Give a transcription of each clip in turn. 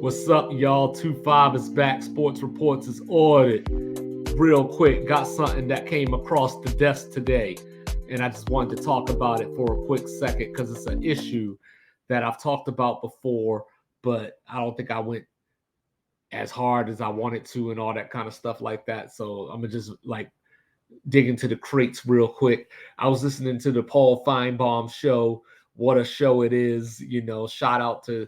What's up, y'all? 2-5 is back. Sports Reports is ordered. Real quick, got something that came across the desk today, and I just wanted to talk about it for a quick second because it's an issue that I've talked about before, but I don't think I went as hard as I wanted to and all that kind of stuff like that. So I'm gonna just dig into the crates real quick. I was listening to the Paul Feinbaum show. What a show it is. Shout out to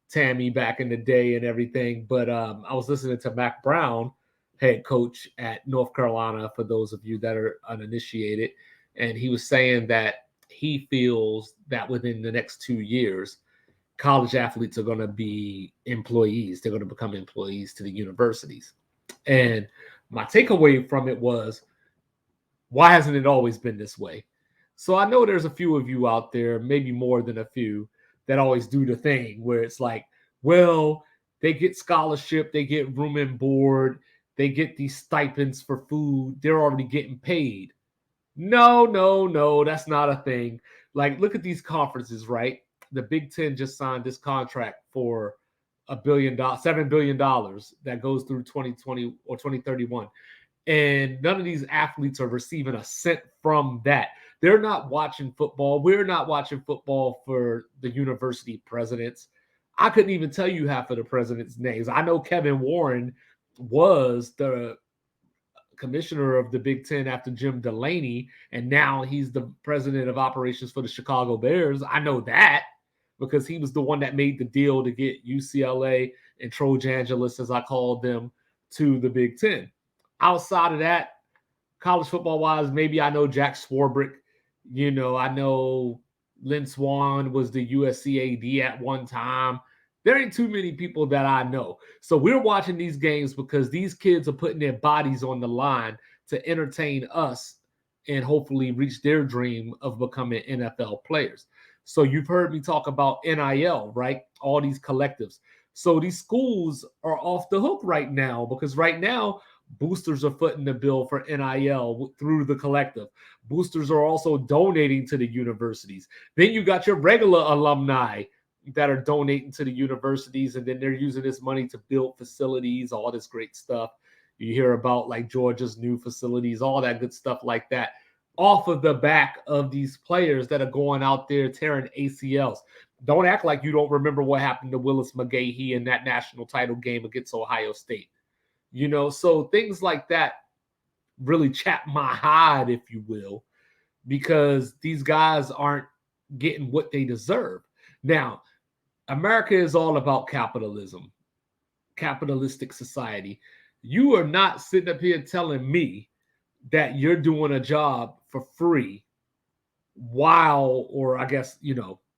Tammy back in the day and everything. But I was listening to Mac Brown, head coach at North Carolina, for those of you that are uninitiated. And he was saying that he feels that within the next 2 years, college athletes are going to be employees. They're going to become employees to the universities. And my takeaway from it was, why hasn't it always been this way? So I know there's a few of you out there, maybe more than a few, that always do the thing where it's like, well, they get scholarship, they get room and board, they get these stipends for food, they're already getting paid. No, no, no, that's not a thing. Like, look at these conferences, right? The Big Ten just signed this contract for $1 billion, $7 billion that goes through 2020 or 2031, and none of these athletes are receiving a cent from that. They're not watching football. We're not watching football for the university presidents. I couldn't even tell you half of the presidents' names. I know Kevin Warren was the commissioner of the Big Ten after Jim Delaney, and now he's the president of operations for the Chicago Bears. I know that because he was the one that made the deal to get UCLA and Trojan Angeles, as I called them, to the Big Ten. Outside of that, college football wise, maybe I know Jack Swarbrick. I know Lynn Swan was the USC AD at one time. There ain't too many people that I know. So we're watching these games because these kids are putting their bodies on the line to entertain us and hopefully reach their dream of becoming NFL players. So you've heard me talk about NIL, right? All these collectives. So these schools are off the hook right now because right now boosters are footing the bill for NIL through the collective. Boosters are also donating to the universities. Then you got your regular alumni that are donating to the universities, and then they're using this money to build facilities, all this great stuff. You hear about like Georgia's new facilities, all that good stuff like that, off of the back of these players that are going out there tearing ACLs. Don't act like you don't remember what happened to Willis McGahee in that national title game against Ohio State. So things like that really chap my hide, if you will, because these guys aren't getting what they deserve. Now, America is all about capitalism, capitalistic society. You are not sitting up here telling me that you're doing a job for free while, or I guess,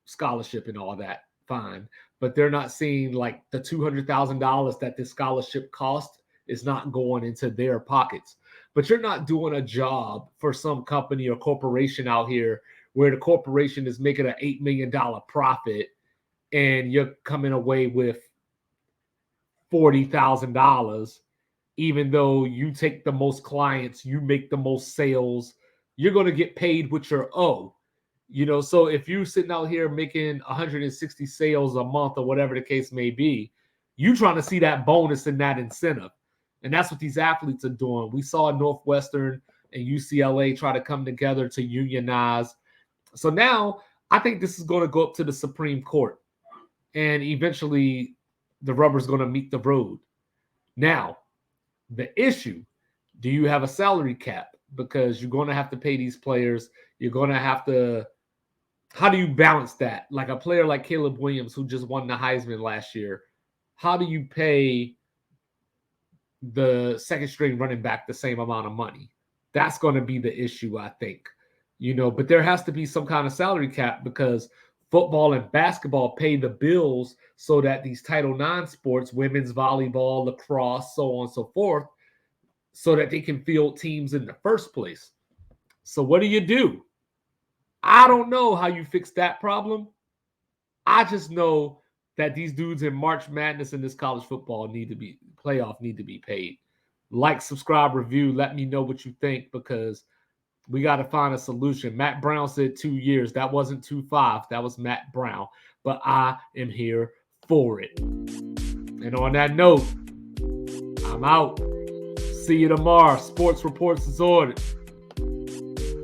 scholarship and all that, fine. But they're not seeing like the $200,000 that this scholarship cost is not going into their pockets. But you're not doing a job for some company or corporation out here where the corporation is making an $8 million profit and you're coming away with $40,000, even though you take the most clients, you make the most sales, you're going to get paid what you're owed. So if you're sitting out here making 160 sales a month or whatever the case may be, you trying to see that bonus and that incentive. And that's what these athletes are doing. We saw Northwestern and UCLA try to come together to unionize. So now I think this is going to go up to the Supreme Court, and eventually the rubber's going to meet the road. Now, the issue, do you have a salary cap? Because you're going to have to pay these players. You're going to have to, how do you balance that? Like a player like Caleb Williams, who just won the Heisman last year, how do you pay the second string running back the same amount of money? That's going to be the issue, I think. But there has to be some kind of salary cap because football and basketball pay the bills so that these Title IX sports, women's volleyball, lacrosse, so on and so forth, so that they can field teams in the first place. So what do? I don't know how you fix that problem. I just know that these dudes in March Madness and this college football need to be paid. Like, subscribe, review. Let me know what you think because We got to find a solution. Matt Brown said 2 years. That wasn't 2.5. That was Matt Brown. But I am here for it. And on that note, I'm out. See you tomorrow. Sports Reports is ordered.